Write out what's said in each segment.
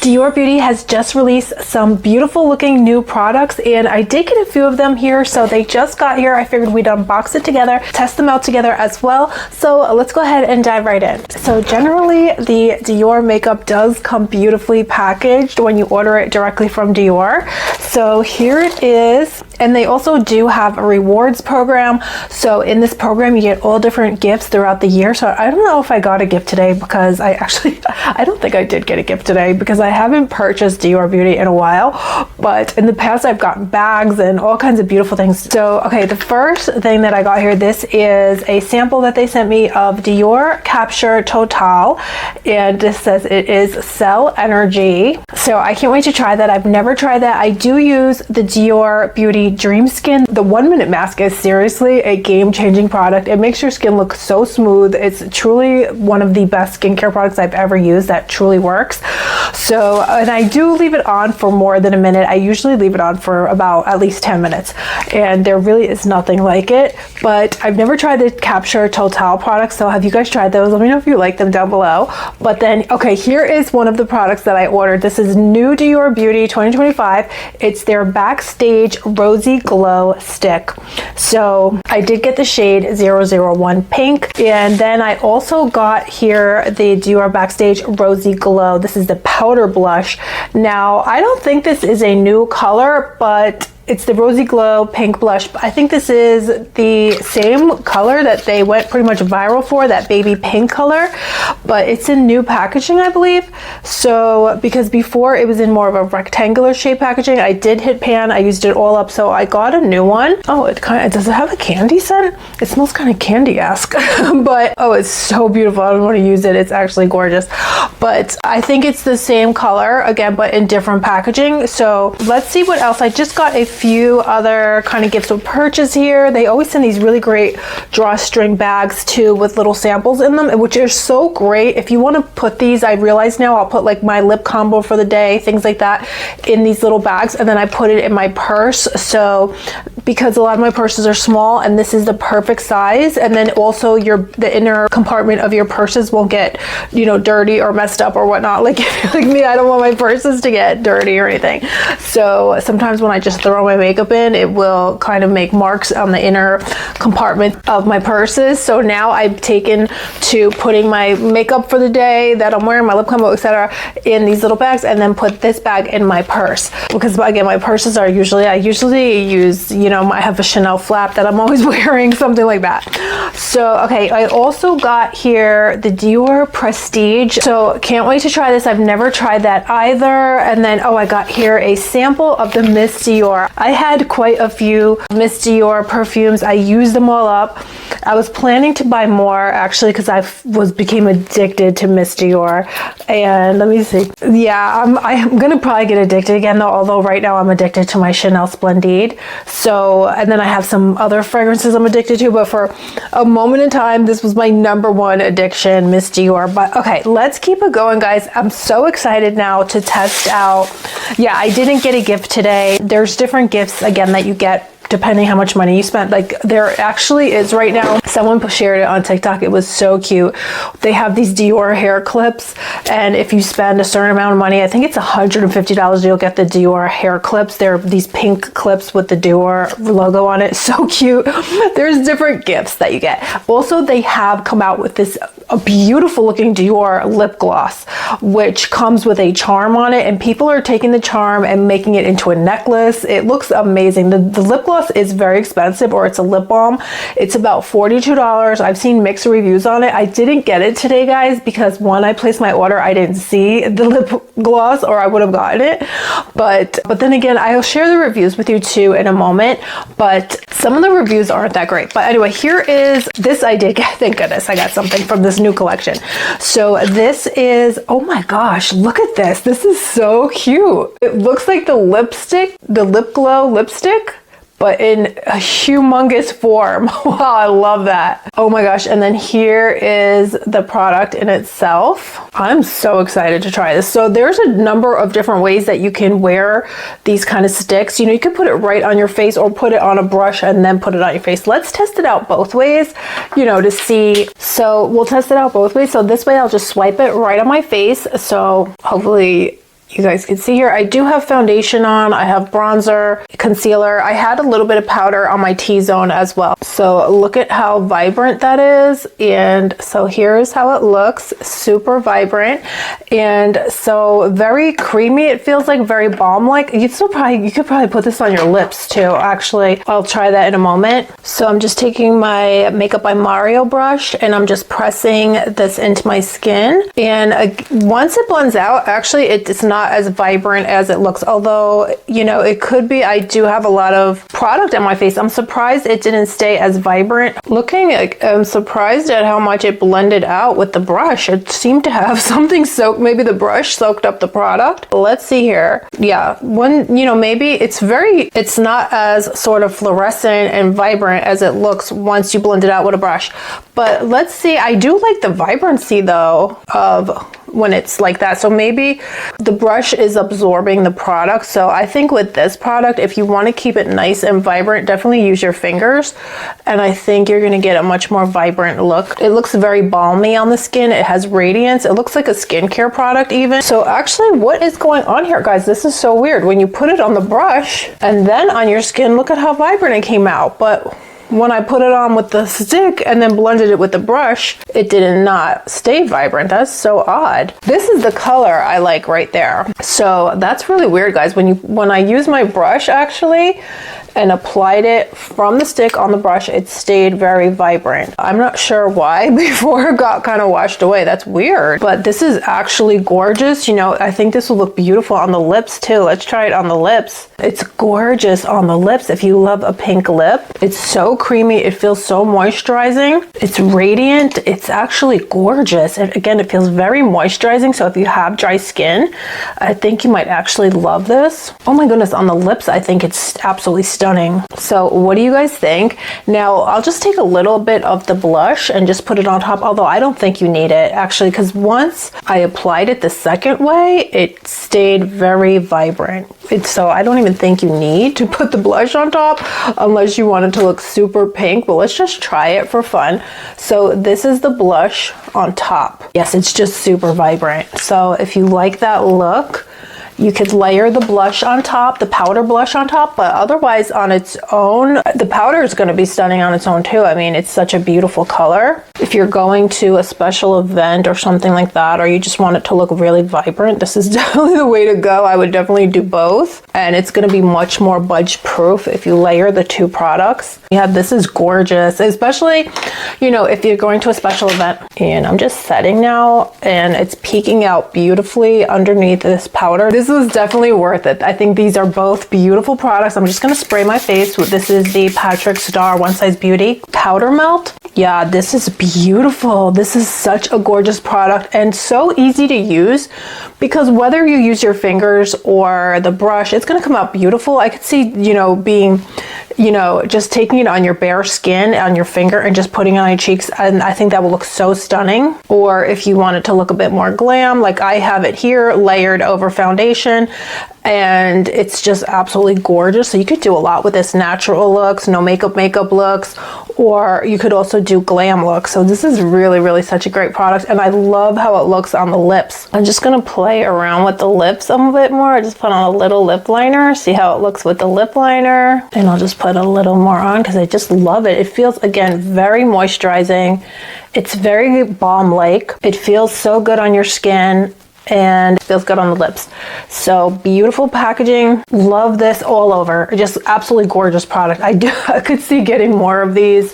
Dior Beauty has just released some beautiful looking new products, and I did get a few of them here. So they just got here. I figured we'd unbox it together, test them out together as well. So let's go ahead and dive right in. So generally the Dior makeup does come beautifully packaged when you order it directly from Dior. So here it is. And they also do have a rewards program. So in this program, you get all different gifts throughout the year. So I don't know if I got a gift today, because I don't think I did get a gift today, because I haven't purchased Dior Beauty in a while. But in the past, I've gotten bags and all kinds of beautiful things. So, okay, the first thing that I got here, this is a sample that they sent me of Dior Capture Total. And this says it is Cell Energy. So I can't wait to try that. I've never tried that. I do use the Dior Beauty Dream Skin. The 1 minute mask is seriously a game-changing product. It makes your skin look so smooth. It's truly one of the best skincare products I've ever used that truly works. So, and I do leave it on for more than a minute. I usually leave it on for about at least 10 minutes, and there really is nothing like it. But I've never tried the Capture Total products, so have you guys tried those? Let me know if you like them down below. But then, okay, here is one of the products that I ordered. This is new Dior Beauty 2025. It's their Backstage Rosy Glow Stick. So I did get the shade 001 Pink, and then I also got here the Dior Backstage Rosy Glow. This is the powder blush. Now, I don't think this is a new color, but it's the Rosy Glow Pink Blush. I think this is the same color that they went pretty much viral for, that baby pink color, but it's in new packaging, I believe. So, because before it was in more of a rectangular shape packaging, I did hit pan, I used it all up, so I got a new one. Oh, does it have a candy scent? It smells kind of candy-esque, but oh, it's so beautiful. I don't want to use it. It's actually gorgeous. But I think it's the same color, again, but in different packaging. So let's see what else. I just got a few other kind of gifts with purchase here. They always send these really great drawstring bags too, with little samples in them, which are so great. If you want to put these, I realize now, I'll put like my lip combo for the day, things like that, in these little bags, and then I put it in my purse. So because a lot of my purses are small, and this is the perfect size, and then also the inner compartment of your purses won't get, you know, dirty or messed up or whatnot. Like if you're like me, I don't want my purses to get dirty or anything. So sometimes when I just throw my makeup in, it will kind of make marks on the inner compartment of my purses. So now I've taken to putting my makeup for the day that I'm wearing, my lip combo, etc., in these little bags, and then put this bag in my purse, because again, my purses are I usually use, you know, I have a Chanel flap that I'm always wearing, something like that. So okay, I also got here the Dior Prestige. So can't wait to try this. I've never tried that either. And then, oh, I got here a sample of the Miss Dior. I had quite a few Miss Dior perfumes. I used them all up. I was planning to buy more, actually, because I became addicted to Miss Dior. And let me see. Yeah, I'm gonna probably get addicted again though, although right now I'm addicted to my Chanel Splendide. So, and then I have some other fragrances I'm addicted to, but for a moment in time, this was my #1 addiction, Miss Dior. But okay, let's keep it going, guys. I'm so excited now to test out. Yeah, I didn't get a gift today. There's different gifts, again, that you get depending how much money you spent. Like there actually is right now, someone shared it on TikTok. It was so cute. They have these Dior hair clips, and if you spend a certain amount of money, I think it's $150, you'll get the Dior hair clips. They're these pink clips with the Dior logo on it. So cute. There's different gifts that you get. Also, they have come out with this a beautiful looking Dior lip gloss, which comes with a charm on it, and people are taking the charm and making it into a necklace. It looks amazing. The lip gloss is very expensive, or it's a lip balm. It's about $42. I've seen mixed reviews on it. I didn't get it today, guys, because when I placed my order, I didn't see the lip gloss, or I would have gotten it. But then again, I'll share the reviews with you too in a moment, but some of the reviews aren't that great. But anyway, here is this. I did get, thank goodness I got something from this new collection. So this is, oh my gosh, look at this. This is so cute. It looks like the lipstick, the Lip Glow lipstick, but in a humongous form. Wow, I love that. Oh my gosh, and then here is the product in itself. I'm so excited to try this. So there's a number of different ways that you can wear these kind of sticks. You know, you can put it right on your face or put it on a brush and then put it on your face. Let's test it out both ways, you know, to see. So we'll test it out both ways. So this way I'll just swipe it right on my face. So hopefully You guys can see here, I do have foundation on, I have bronzer, concealer. I had a little bit of powder on my T-zone as well. So look at how vibrant that is. And so here's how it looks, super vibrant. And so very creamy. It feels like very balm-like. You could probably put this on your lips too. Actually, I'll try that in a moment. So I'm just taking my Makeup by Mario brush and I'm just pressing this into my skin. And once it blends out, actually it's not as vibrant as it looks, although you know it could be. I do have a lot of product on my face. I'm surprised it didn't stay as vibrant. I'm surprised at how much it blended out with the brush. It seemed to have something soaked, maybe the brush soaked up the product. Let's see here. Yeah, maybe it's not as sort of fluorescent and vibrant as it looks once you blend it out with a brush. But let's see, I do like the vibrancy though of when it's like that. So maybe the brush is absorbing the product. So I think with this product, if you want to keep it nice and vibrant, definitely use your fingers. And I think you're going to get a much more vibrant look. It looks very balmy on the skin. It has radiance. It looks like a skincare product even. So actually what is going on here, guys? This is so weird. When you put it on the brush and then on your skin, look at how vibrant it came out. But when I put it on with the stick and then blended it with the brush, it did not stay vibrant. That's so odd. This is the color I like right there. So that's really weird, guys. When I use my brush actually and applied it from the stick on the brush, it stayed very vibrant. I'm not sure why before it got kind of washed away. That's weird, but this is actually gorgeous. You know, I think this will look beautiful on the lips too. Let's try it on the lips. It's gorgeous on the lips. If you love a pink lip, it's so creamy. It feels so moisturizing. It's radiant. It's actually gorgeous. And again, it feels very moisturizing. So if you have dry skin, I think you might actually love this. Oh my goodness, on the lips, I think it's absolutely stunning. So what do you guys think? Now I'll just take a little bit of the blush and just put it on top, although I don't think you need it actually, because once I applied it the second way, it stayed very vibrant. So I don't even think you need to put the blush on top unless you want it to look super pink, but let's just try it for fun. So this is the blush on top. Yes, it's just super vibrant. So if you like that look, you could layer the blush on top, the powder blush on top, but otherwise on its own, the powder is going to be stunning on its own too. I mean, it's such a beautiful color. If you're going to a special event or something like that, or you just want it to look really vibrant, this is definitely the way to go. I would definitely do both. And it's going to be much more budge proof if you layer the two products. Yeah, this is gorgeous, especially, you know, if you're going to a special event. And I'm just setting now and it's peeking out beautifully underneath this powder. This was definitely worth it. I think these are both beautiful products. I'm just going to spray my face with, this is the Patrick Starrr One Size Beauty Powder Melt. Yeah, this is beautiful. This is such a gorgeous product and so easy to use because whether you use your fingers or the brush, it's going to come out beautiful. I could see, you know, just taking it on your bare skin, on your finger and just putting it on your cheeks. And I think that will look so stunning. Or if you want it to look a bit more glam, like I have it here layered over foundation, and it's just absolutely gorgeous. So you could do a lot with this, natural looks, no makeup looks, or you could also do glam looks. So this is really, really such a great product. And I love how it looks on the lips. I'm just going to play around with the lips a bit more. I just put on a little lip liner, see how it looks with the lip liner. And I'll just put a little more on because I just love it. It feels, again, very moisturizing. It's very balm-like. It feels so good on your skin. And it feels good on the lips. So beautiful packaging. Love this all over. Just absolutely gorgeous product. I could see getting more of these.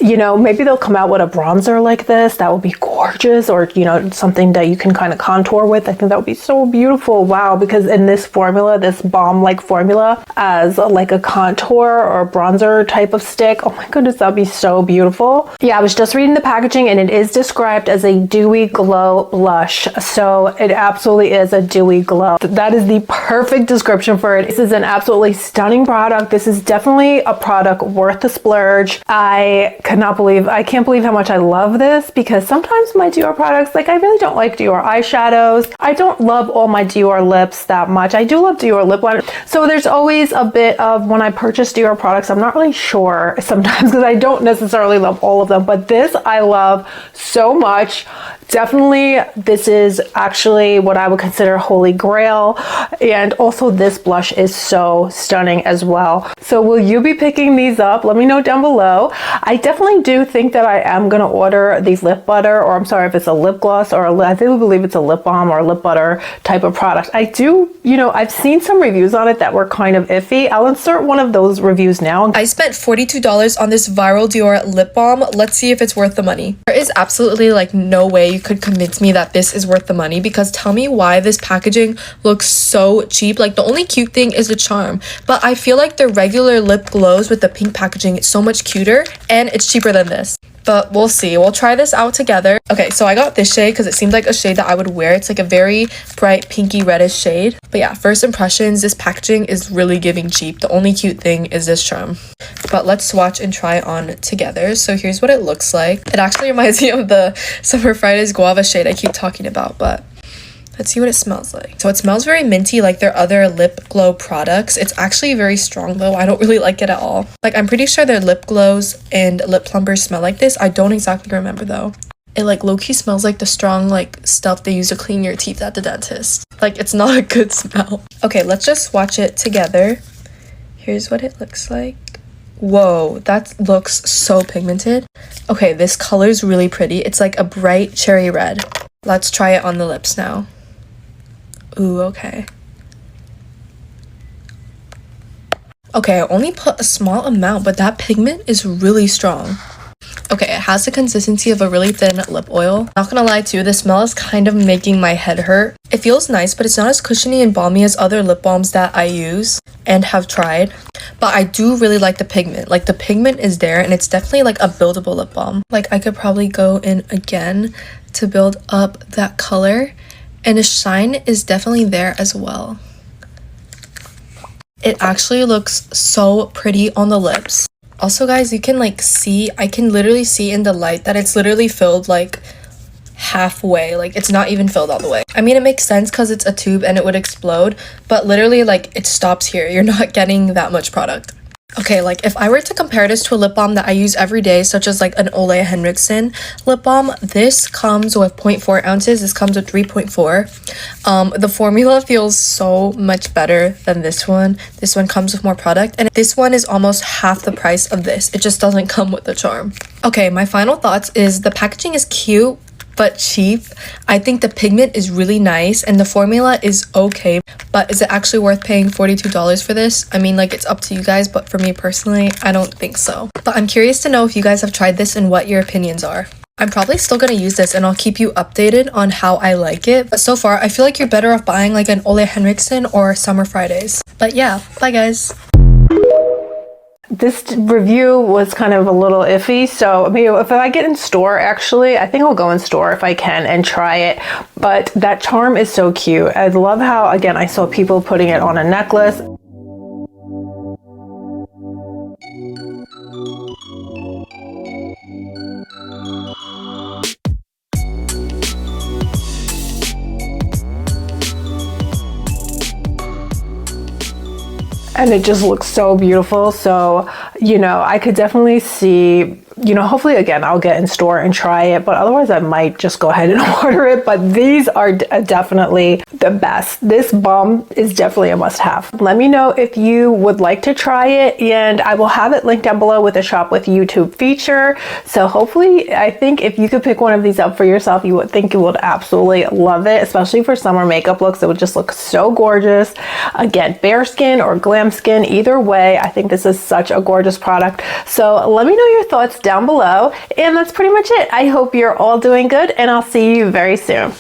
You know, maybe they'll come out with a bronzer like this. That would be gorgeous. Or, you know, something that you can kind of contour with. I think that would be so beautiful. Wow. Because in this formula, this balm-like formula, as like a contour or bronzer type of stick, oh my goodness, that'd be so beautiful. Yeah, I was just reading the packaging and it is described as a dewy glow blush. So it absolutely is a dewy glow. That is the perfect description for it. This is an absolutely stunning product. This is definitely a product worth the splurge. I can't believe how much I love this because sometimes my Dior products, like I really don't like Dior eyeshadows. I don't love all my Dior lips that much. I do love Dior lip liner. So there's always a bit of, when I purchase Dior products, I'm not really sure sometimes because I don't necessarily love all of them, but this I love so much. Definitely, this is actually what I would consider holy grail. And also this blush is so stunning as well. So will you be picking these up? Let me know down below. I definitely do think that I am going to order these lip butter, or I'm sorry if it's a lip gloss, or I think we believe it's a lip balm or a lip butter type of product. I do, you know, I've seen some reviews on it that were kind of iffy. I'll insert one of those reviews now. I spent $42 on this viral Dior lip balm. Let's see if it's worth the money. There is absolutely like no way you could convince me that this is worth the money, because tell me why this packaging looks so cheap. Like the only cute thing is the charm, but I feel like the regular lip glows with the pink packaging is so much cuter and it's cheaper than this. But we'll see. We'll try this out together. Okay, so I got this shade because it seemed like a shade that I would wear. It's like a very bright pinky reddish shade. But yeah, first impressions, this packaging is really giving cheap. The only cute thing is this charm. But let's swatch and try on together. So here's what it looks like. It actually reminds me of the Summer Fridays guava shade I keep talking about, but let's see what it smells like. So it smells very minty like their other lip glow products. It's actually very strong though. I don't really like it at all. Like I'm pretty sure their lip glows and lip plumpers smell like this. I don't exactly remember though. It like low-key smells like the strong like stuff they use to clean your teeth at the dentist. Like it's not a good smell. Okay, let's just swatch it together. Here's what it looks like. Whoa, that looks so pigmented. Okay, this color is really pretty. It's like a bright cherry red. Let's try it on the lips now. Ooh, okay. Okay, I only put a small amount, but that pigment is really strong. Okay, it has the consistency of a really thin lip oil. Not gonna lie too, the smell is kind of making my head hurt. It feels nice, but it's not as cushiony and balmy as other lip balms that I use and have tried. But I do really like the pigment. Like the pigment is there and it's definitely like a buildable lip balm. Like I could probably go in again to build up that color. And the shine is definitely there as well. It actually looks so pretty on the lips. Also guys, you can like see, I can literally see in the light that it's literally filled like halfway. Like it's not even filled all the way. I mean, it makes sense because it's a tube and it would explode, but literally like it stops here. You're not getting that much product. Okay, like if I were to compare this to a lip balm that I use every day, such as like an Ole Henriksen lip balm, this comes with 0.4 ounces. This comes with 3.4. The formula feels so much better than this one. This one comes with more product, and this one is almost half the price of this. It just doesn't come with the charm. Okay, my final thoughts is the packaging is cute but cheap. I think the pigment is really nice and the formula is okay, but is it actually worth paying $42 for this? I mean, like, it's up to you guys, but for me personally, I don't think so. But I'm curious to know if you guys have tried this and what your opinions are. I'm probably still gonna use this and I'll keep you updated on how I like it, but so far I feel like you're better off buying like an Ole Henriksen or Summer Fridays. But yeah, bye guys. This review was kind of a little iffy, so I mean, if I get in store, actually, I think I'll go in store if I can and try it. But that charm is so cute. I love how, again, I saw people putting it on a necklace. And it just looks so beautiful. So, you know, I could definitely see, you know, hopefully again, I'll get in store and try it, but otherwise I might just go ahead and order it. But these are definitely the best. This balm is definitely a must have. Let me know if you would like to try it, and I will have it linked down below with a shop with YouTube feature. So hopefully, I think if you could pick one of these up for yourself, you would think you would absolutely love it, especially for summer makeup looks. It would just look so gorgeous. Again, bare skin or glam skin, either way, I think this is such a gorgeous product. So let me know your thoughts down below, and that's pretty much it. I hope you're all doing good, and I'll see you very soon.